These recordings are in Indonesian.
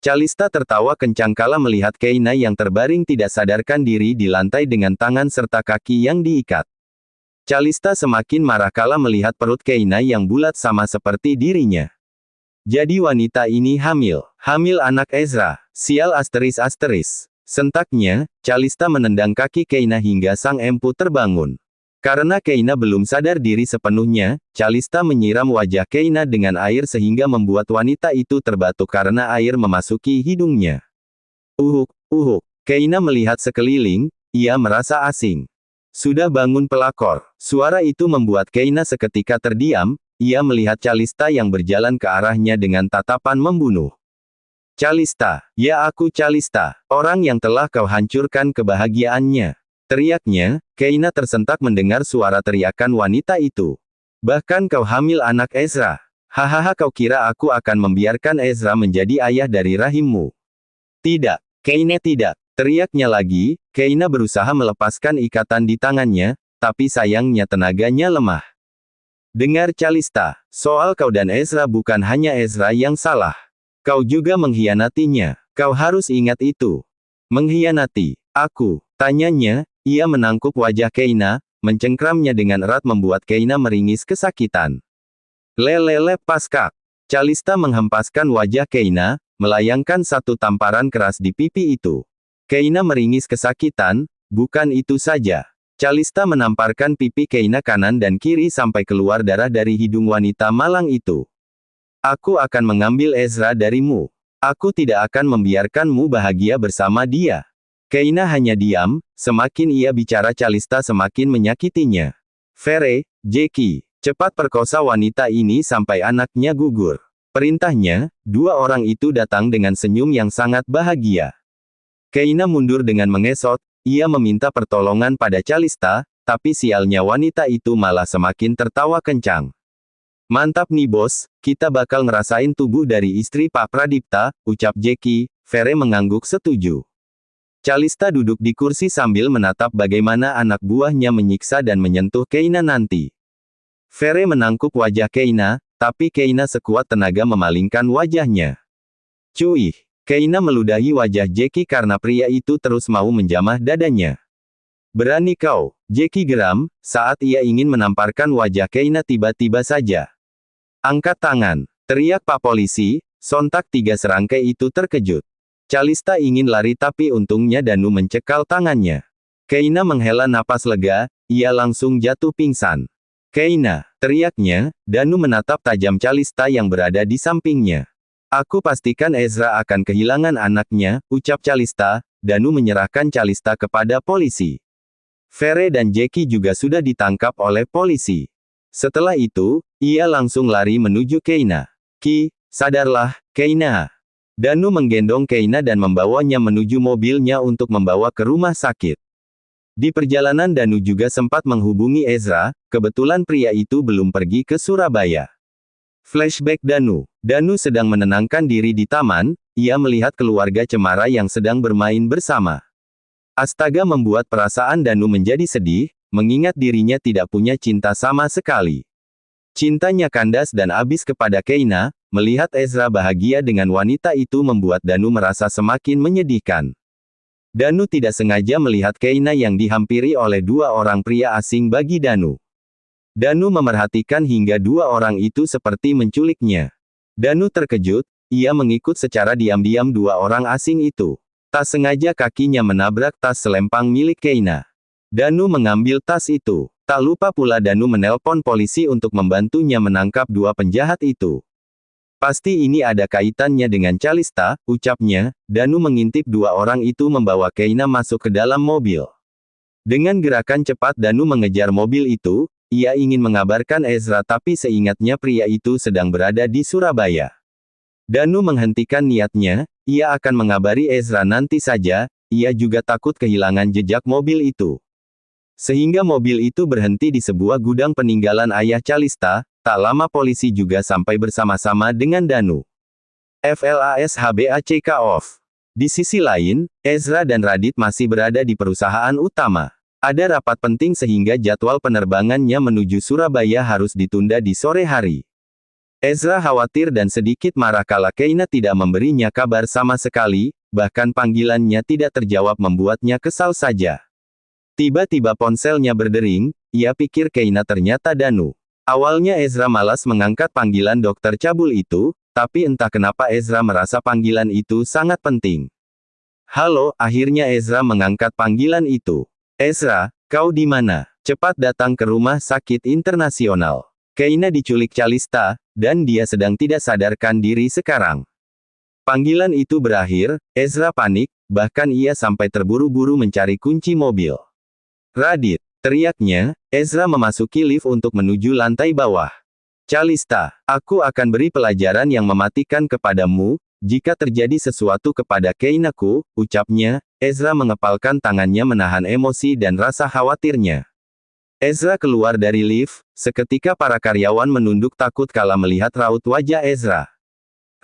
Calista tertawa kencang kala melihat Keina yang terbaring tidak sadarkan diri di lantai dengan tangan serta kaki yang diikat. Calista semakin marah kala melihat perut Keina yang bulat sama seperti dirinya. Jadi wanita ini hamil. Hamil anak Ezra. Sial asteris. Sentaknya, Calista menendang kaki Keina hingga sang empu terbangun. Karena Keina belum sadar diri sepenuhnya, Calista menyiram wajah Keina dengan air sehingga membuat wanita itu terbatuk karena air memasuki hidungnya. Uhuk. Keina melihat sekeliling, ia merasa asing. Sudah bangun pelakor. Suara itu membuat Keina seketika terdiam, ia melihat Calista yang berjalan ke arahnya dengan tatapan membunuh. Calista, ya aku Calista, orang yang telah kau hancurkan kebahagiaannya. Teriaknya, Keina tersentak mendengar suara teriakan wanita itu. Bahkan kau hamil anak Ezra. Hahaha kau kira aku akan membiarkan Ezra menjadi ayah dari rahimmu. Tidak, Keina tidak. Teriaknya lagi, Keina berusaha melepaskan ikatan di tangannya, tapi sayangnya tenaganya lemah. Dengar Calista, soal kau dan Ezra bukan hanya Ezra yang salah. Kau juga mengkhianatinya. Kau harus ingat itu. Mengkhianati aku? Tanyanya, ia menangkup wajah Keina, mencengkramnya dengan erat membuat Keina meringis kesakitan. Lelele paskak. Calista menghempaskan wajah Keina, melayangkan satu tamparan keras di pipi itu. Keina meringis kesakitan, bukan itu saja. Calista menamparkan pipi Keina kanan dan kiri sampai keluar darah dari hidung wanita malang itu. Aku akan mengambil Ezra darimu. Aku tidak akan membiarkanmu bahagia bersama dia. Keina hanya diam, semakin ia bicara Calista semakin menyakitinya. Vere, Jackie, cepat perkosa wanita ini sampai anaknya gugur. Perintahnya, dua orang itu datang dengan senyum yang sangat bahagia. Keina mundur dengan mengesot, ia meminta pertolongan pada Calista, tapi sialnya wanita itu malah semakin tertawa kencang. Mantap nih bos, kita bakal ngerasain tubuh dari istri Pak Pradipta, ucap Jackie. Vere mengangguk setuju. Calista duduk di kursi sambil menatap bagaimana anak buahnya menyiksa dan menyentuh Keina nanti. Vere menangkup wajah Keina, tapi Keina sekuat tenaga memalingkan wajahnya. Cuih. Keina meludahi wajah Jackie karena pria itu terus mau menjamah dadanya. Berani kau, Jackie geram, saat ia ingin menamparkan wajah Keina tiba-tiba saja. Angkat tangan, teriak Pak Polisi, sontak tiga serangkai itu terkejut. Calista ingin lari tapi untungnya Danu mencekal tangannya. Keina menghela napas lega, ia langsung jatuh pingsan. Keina, teriaknya, Danu menatap tajam Calista yang berada di sampingnya. Aku pastikan Ezra akan kehilangan anaknya, ucap Calista. Danu menyerahkan Calista kepada polisi. Vere dan Jackie juga sudah ditangkap oleh polisi. Setelah itu, ia langsung lari menuju Keina. Sadarlah, Keina. Danu menggendong Keina dan membawanya menuju mobilnya untuk membawa ke rumah sakit. Di perjalanan Danu juga sempat menghubungi Ezra, kebetulan pria itu belum pergi ke Surabaya. Flashback Danu. Danu sedang menenangkan diri di taman, ia melihat keluarga cemara yang sedang bermain bersama. Astaga membuat perasaan Danu menjadi sedih, mengingat dirinya tidak punya cinta sama sekali. Cintanya kandas dan habis kepada Keina, melihat Ezra bahagia dengan wanita itu membuat Danu merasa semakin menyedihkan. Danu tidak sengaja melihat Keina yang dihampiri oleh dua orang pria asing bagi Danu. Danu memerhatikan hingga dua orang itu seperti menculiknya. Danu terkejut, ia mengikut secara diam-diam dua orang asing itu. Tak sengaja kakinya menabrak tas selempang milik Keina. Danu mengambil tas itu. Tak lupa pula Danu menelpon polisi untuk membantunya menangkap dua penjahat itu. Pasti ini ada kaitannya dengan Calista, ucapnya. Danu mengintip dua orang itu membawa Keina masuk ke dalam mobil. Dengan gerakan cepat Danu mengejar mobil itu. Ia ingin mengabarkan Ezra tapi seingatnya pria itu sedang berada di Surabaya. Danu menghentikan niatnya, ia akan mengabari Ezra nanti saja, ia juga takut kehilangan jejak mobil itu. Sehingga mobil itu berhenti di sebuah gudang peninggalan ayah Calista, tak lama polisi juga sampai bersama-sama dengan Danu. FLASHBACK off. Di sisi lain, Ezra dan Radit masih berada di perusahaan utama. Ada rapat penting sehingga jadwal penerbangannya menuju Surabaya harus ditunda di sore hari. Ezra khawatir dan sedikit marah kala Keina tidak memberinya kabar sama sekali, bahkan panggilannya tidak terjawab membuatnya kesal saja. Tiba-tiba ponselnya berdering, ia pikir Keina ternyata Danu. Awalnya Ezra malas mengangkat panggilan dokter cabul itu, tapi entah kenapa Ezra merasa panggilan itu sangat penting. Halo, akhirnya Ezra mengangkat panggilan itu. Ezra, kau di mana? Cepat datang ke rumah sakit internasional. Keina diculik Calista, dan dia sedang tidak sadarkan diri sekarang. Panggilan itu berakhir, Ezra panik, bahkan ia sampai terburu-buru mencari kunci mobil. Radit, teriaknya, Ezra memasuki lift untuk menuju lantai bawah. Calista, aku akan beri pelajaran yang mematikan kepadamu, jika terjadi sesuatu kepada Keinaku, ucapnya. Ezra mengepalkan tangannya menahan emosi dan rasa khawatirnya. Ezra keluar dari lift, seketika para karyawan menunduk takut kala melihat raut wajah Ezra.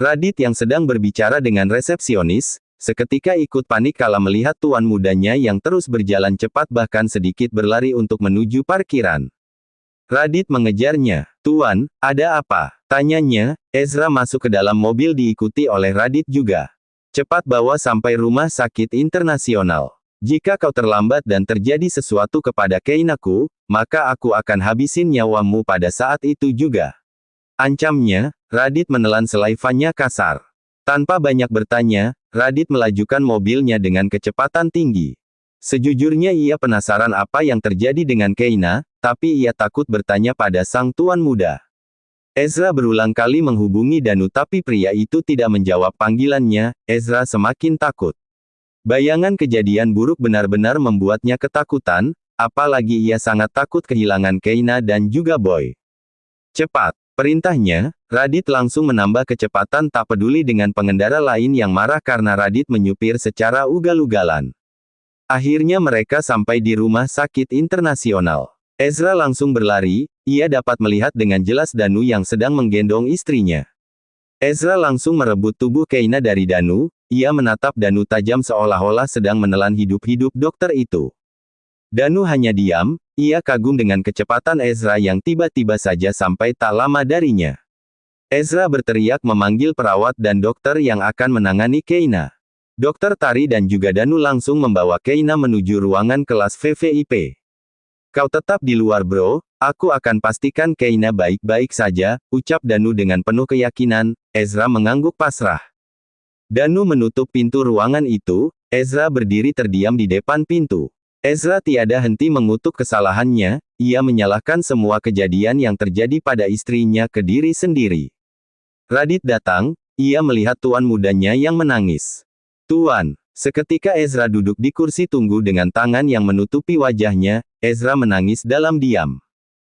Radit yang sedang berbicara dengan resepsionis, seketika ikut panik kala melihat tuan mudanya yang terus berjalan cepat bahkan sedikit berlari untuk menuju parkiran. Radit mengejarnya. Tuan, ada apa? Tanyanya. Ezra masuk ke dalam mobil diikuti oleh Radit juga. Cepat bawa sampai rumah sakit internasional. Jika kau terlambat dan terjadi sesuatu kepada Keinaku, maka aku akan habisin nyawamu pada saat itu juga. Ancamnya. Radit menelan selaivannya kasar. Tanpa banyak bertanya, Radit melajukan mobilnya dengan kecepatan tinggi. Sejujurnya ia penasaran apa yang terjadi dengan Keina, tapi ia takut bertanya pada sang tuan muda. Ezra berulang kali menghubungi Danu tapi pria itu tidak menjawab panggilannya. Ezra semakin takut. Bayangan kejadian buruk benar-benar membuatnya ketakutan, apalagi ia sangat takut kehilangan Keina dan juga Boy. Cepat, perintahnya. Radit langsung menambah kecepatan tak peduli dengan pengendara lain yang marah karena Radit menyupir secara ugal-ugalan. Akhirnya mereka sampai di rumah sakit internasional. Ezra langsung berlari, ia dapat melihat dengan jelas Danu yang sedang menggendong istrinya. Ezra langsung merebut tubuh Keina dari Danu, ia menatap Danu tajam seolah-olah sedang menelan hidup-hidup dokter itu. Danu hanya diam, ia kagum dengan kecepatan Ezra yang tiba-tiba saja sampai tak lama darinya. Ezra berteriak memanggil perawat dan dokter yang akan menangani Keina. Dokter Tari dan juga Danu langsung membawa Keina menuju ruangan kelas VVIP. Kau tetap di luar bro, aku akan pastikan Keina baik-baik saja, ucap Danu dengan penuh keyakinan. Ezra mengangguk pasrah. Danu menutup pintu ruangan itu, Ezra berdiri terdiam di depan pintu. Ezra tiada henti mengutuk kesalahannya, ia menyalahkan semua kejadian yang terjadi pada istrinya ke diri sendiri. Radit datang, ia melihat tuan mudanya yang menangis. Tuan, seketika Ezra duduk di kursi tunggu dengan tangan yang menutupi wajahnya, Ezra menangis dalam diam.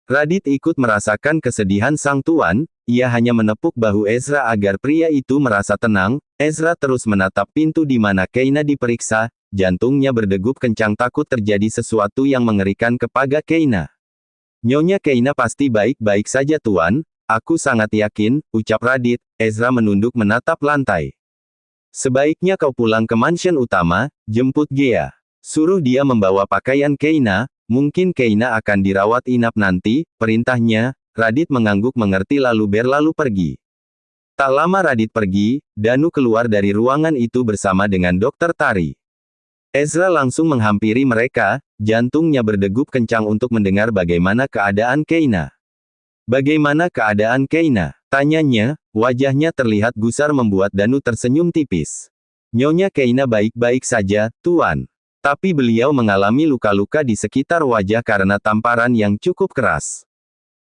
Radit ikut merasakan kesedihan sang tuan, ia hanya menepuk bahu Ezra agar pria itu merasa tenang. Ezra terus menatap pintu di mana Keina diperiksa, jantungnya berdegup kencang takut terjadi sesuatu yang mengerikan kepada Keina. Nyonya Keina pasti baik-baik saja tuan, aku sangat yakin, ucap Radit. Ezra menunduk menatap lantai. Sebaiknya kau pulang ke mansion utama, jemput Gea. Suruh dia membawa pakaian Keina, mungkin Keina akan dirawat inap nanti, perintahnya. Radit mengangguk mengerti lalu berlalu pergi. Tak lama Radit pergi, Danu keluar dari ruangan itu bersama dengan dokter Tari. Ezra langsung menghampiri mereka, jantungnya berdegup kencang untuk mendengar bagaimana keadaan Keina. Bagaimana keadaan Keina? Tanyanya, wajahnya terlihat gusar membuat Danu tersenyum tipis. Nyonya Keina baik-baik saja, tuan. Tapi beliau mengalami luka-luka di sekitar wajah karena tamparan yang cukup keras.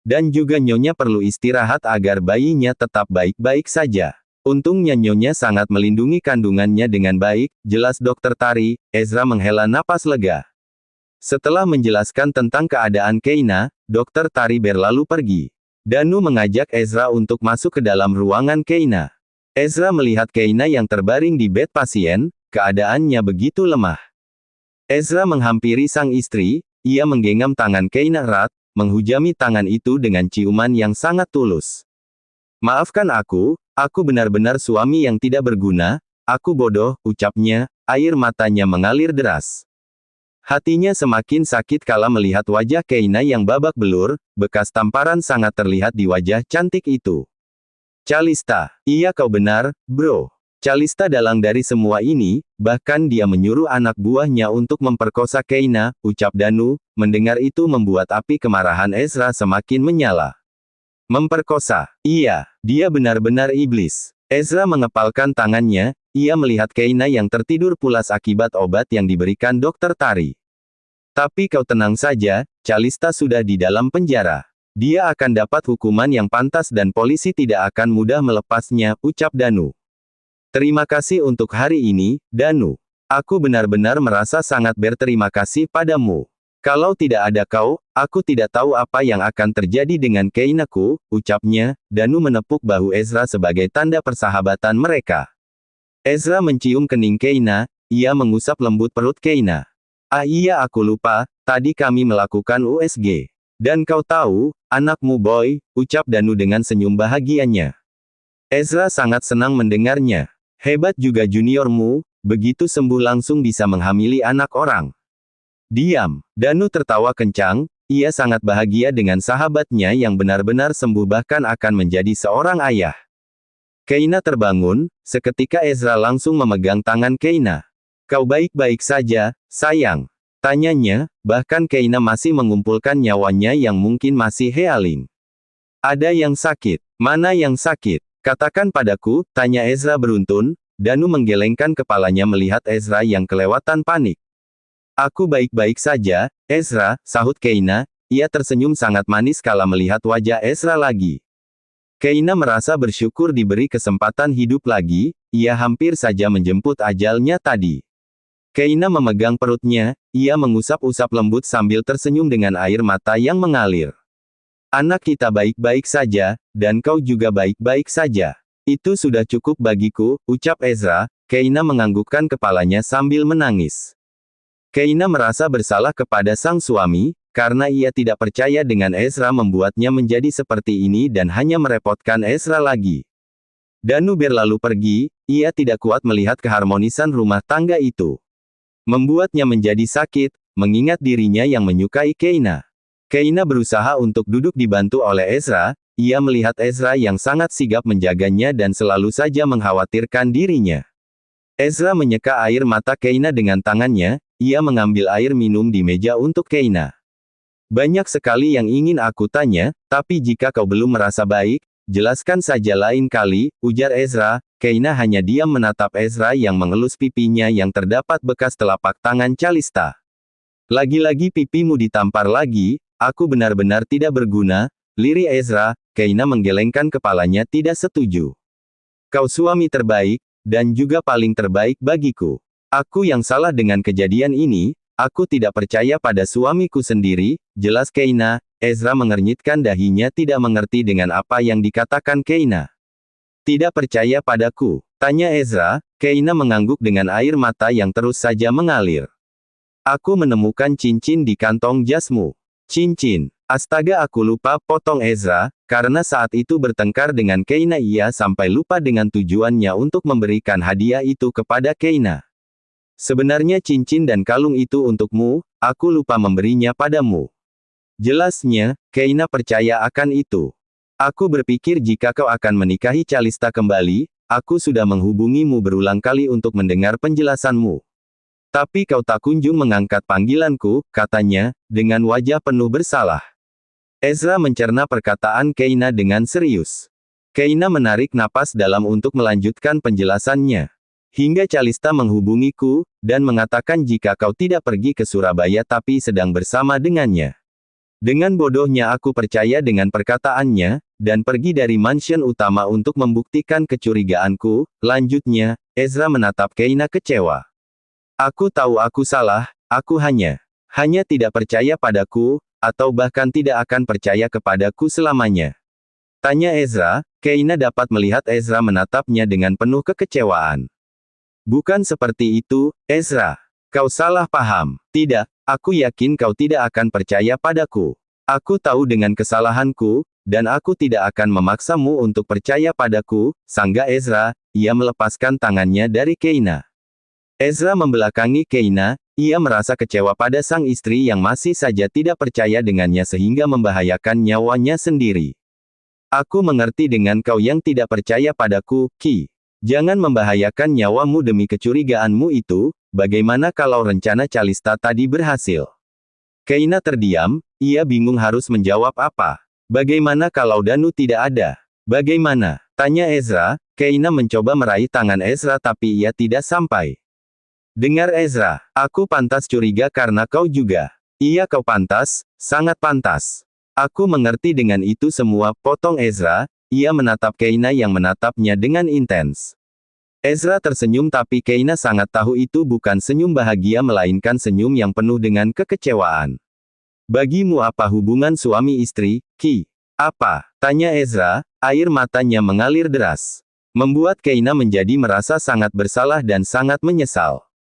Dan juga Nyonya perlu istirahat agar bayinya tetap baik-baik saja. Untungnya Nyonya sangat melindungi kandungannya dengan baik, jelas dokter Tari. Ezra menghela napas lega. Setelah menjelaskan tentang keadaan Keina, dokter Tari berlalu pergi. Danu mengajak Ezra untuk masuk ke dalam ruangan Keina. Ezra melihat Keina yang terbaring di bed pasien, keadaannya begitu lemah. Ezra menghampiri sang istri, ia menggenggam tangan Keina erat, menghujami tangan itu dengan ciuman yang sangat tulus. Maafkan aku benar-benar suami yang tidak berguna, aku bodoh, ucapnya, air matanya mengalir deras. Hatinya semakin sakit kala melihat wajah Keina yang babak belur, bekas tamparan sangat terlihat di wajah cantik itu. Calista, iya kau benar, bro. Calista dalang dari semua ini, bahkan dia menyuruh anak buahnya untuk memperkosa Keina, ucap Danu. Mendengar itu membuat api kemarahan Ezra semakin menyala. Memperkosa, iya, dia benar-benar iblis. Ezra mengepalkan tangannya, ia melihat Keina yang tertidur pulas akibat obat yang diberikan Dokter Tari. Tapi kau tenang saja, Calista sudah di dalam penjara. Dia akan dapat hukuman yang pantas dan polisi tidak akan mudah melepasnya, ucap Danu. Terima kasih untuk hari ini, Danu. Aku benar-benar merasa sangat berterima kasih padamu. Kalau tidak ada kau, aku tidak tahu apa yang akan terjadi dengan Keinaku, ucapnya. Danu menepuk bahu Ezra sebagai tanda persahabatan mereka. Ezra mencium kening Keina, ia mengusap lembut perut Keina. Ah iya aku lupa, tadi kami melakukan USG. Dan kau tahu, anakmu boy, ucap Danu dengan senyum bahagianya. Ezra sangat senang mendengarnya. Hebat juga juniormu, begitu sembuh langsung bisa menghamili anak orang. Diam, Danu tertawa kencang, ia sangat bahagia dengan sahabatnya yang benar-benar sembuh bahkan akan menjadi seorang ayah. Keina terbangun, seketika Ezra langsung memegang tangan Keina. Kau baik-baik saja, sayang. Tanyanya, bahkan Keina masih mengumpulkan nyawanya yang mungkin masih healing. Ada yang sakit. Mana yang sakit? Katakan padaku, tanya Ezra beruntun. Danu menggelengkan kepalanya melihat Ezra yang kelewatan panik. Aku baik-baik saja, Ezra, sahut Keina. Ia tersenyum sangat manis kala melihat wajah Ezra lagi. Keina merasa bersyukur diberi kesempatan hidup lagi, ia hampir saja menjemput ajalnya tadi. Keina memegang perutnya, ia mengusap-usap lembut sambil tersenyum dengan air mata yang mengalir. Anak kita baik-baik saja, dan kau juga baik-baik saja. Itu sudah cukup bagiku, ucap Ezra. Keina menganggukkan kepalanya sambil menangis. Keina merasa bersalah kepada sang suami, karena ia tidak percaya dengan Ezra membuatnya menjadi seperti ini dan hanya merepotkan Ezra lagi. Danu berlalu pergi, ia tidak kuat melihat keharmonisan rumah tangga itu. Membuatnya menjadi sakit, mengingat dirinya yang menyukai Keina. Keina berusaha untuk duduk dibantu oleh Ezra, ia melihat Ezra yang sangat sigap menjaganya dan selalu saja mengkhawatirkan dirinya. Ezra menyeka air mata Keina dengan tangannya, ia mengambil air minum di meja untuk Keina. Banyak sekali yang ingin aku tanya, tapi jika kau belum merasa baik, jelaskan saja lain kali, ujar Ezra. Keina hanya diam menatap Ezra yang mengelus pipinya yang terdapat bekas telapak tangan Calista. Lagi-lagi pipimu ditampar lagi, aku benar-benar tidak berguna, lirih Ezra. Keina menggelengkan kepalanya tidak setuju. Kau suami terbaik, dan juga paling terbaik bagiku. Aku yang salah dengan kejadian ini, aku tidak percaya pada suamiku sendiri, jelas Keina. Ezra mengernyitkan dahinya tidak mengerti dengan apa yang dikatakan Keina. Tidak percaya padaku? Tanya Ezra. Keina mengangguk dengan air mata yang terus saja mengalir. Aku menemukan cincin di kantong jasmu. Cincin. Astaga aku lupa, potong Ezra, karena saat itu bertengkar dengan Keina ia sampai lupa dengan tujuannya untuk memberikan hadiah itu kepada Keina. Sebenarnya cincin dan kalung itu untukmu, aku lupa memberinya padamu. Jelasnya, Keina percaya akan itu. Aku berpikir jika kau akan menikahi Calista kembali, aku sudah menghubungimu berulang kali untuk mendengar penjelasanmu. Tapi kau tak kunjung mengangkat panggilanku, katanya, dengan wajah penuh bersalah. Ezra mencerna perkataan Keina dengan serius. Keina menarik napas dalam untuk melanjutkan penjelasannya. Hingga Calista menghubungiku, dan mengatakan jika kau tidak pergi ke Surabaya tapi sedang bersama dengannya. Dengan bodohnya aku percaya dengan perkataannya, dan pergi dari mansion utama untuk membuktikan kecurigaanku. Lanjutnya, Ezra menatap Keina kecewa. Aku tahu aku salah, aku hanya tidak percaya padaku, atau bahkan tidak akan percaya kepadaku selamanya. Tanya Ezra. Keina dapat melihat Ezra menatapnya dengan penuh kekecewaan. Bukan seperti itu, Ezra. Kau salah paham. Tidak, aku yakin kau tidak akan percaya padaku. Aku tahu dengan kesalahanku, dan aku tidak akan memaksamu untuk percaya padaku, sangga Ezra. Ia melepaskan tangannya dari Keina. Ezra membelakangi Keina, ia merasa kecewa pada sang istri yang masih saja tidak percaya dengannya sehingga membahayakan nyawanya sendiri. Aku mengerti dengan kau yang tidak percaya padaku, Qi. Jangan membahayakan nyawamu demi kecurigaanmu itu. Bagaimana kalau rencana Calista tadi berhasil? Keina terdiam, ia bingung harus menjawab apa. Bagaimana kalau Danu tidak ada? Bagaimana? Tanya Ezra. Keina mencoba meraih tangan Ezra tapi ia tidak sampai. Dengar Ezra, aku pantas curiga karena kau juga. Iya kau pantas, sangat pantas. Aku mengerti dengan itu semua, potong Ezra. Ia menatap Keina yang menatapnya dengan intens. Ezra tersenyum tapi Keina sangat tahu itu bukan senyum bahagia melainkan senyum yang penuh dengan kekecewaan. Bagimu apa hubungan suami istri, Qi? Apa? Tanya Ezra, air matanya mengalir deras. Membuat Keina menjadi merasa sangat bersalah dan sangat menyesal.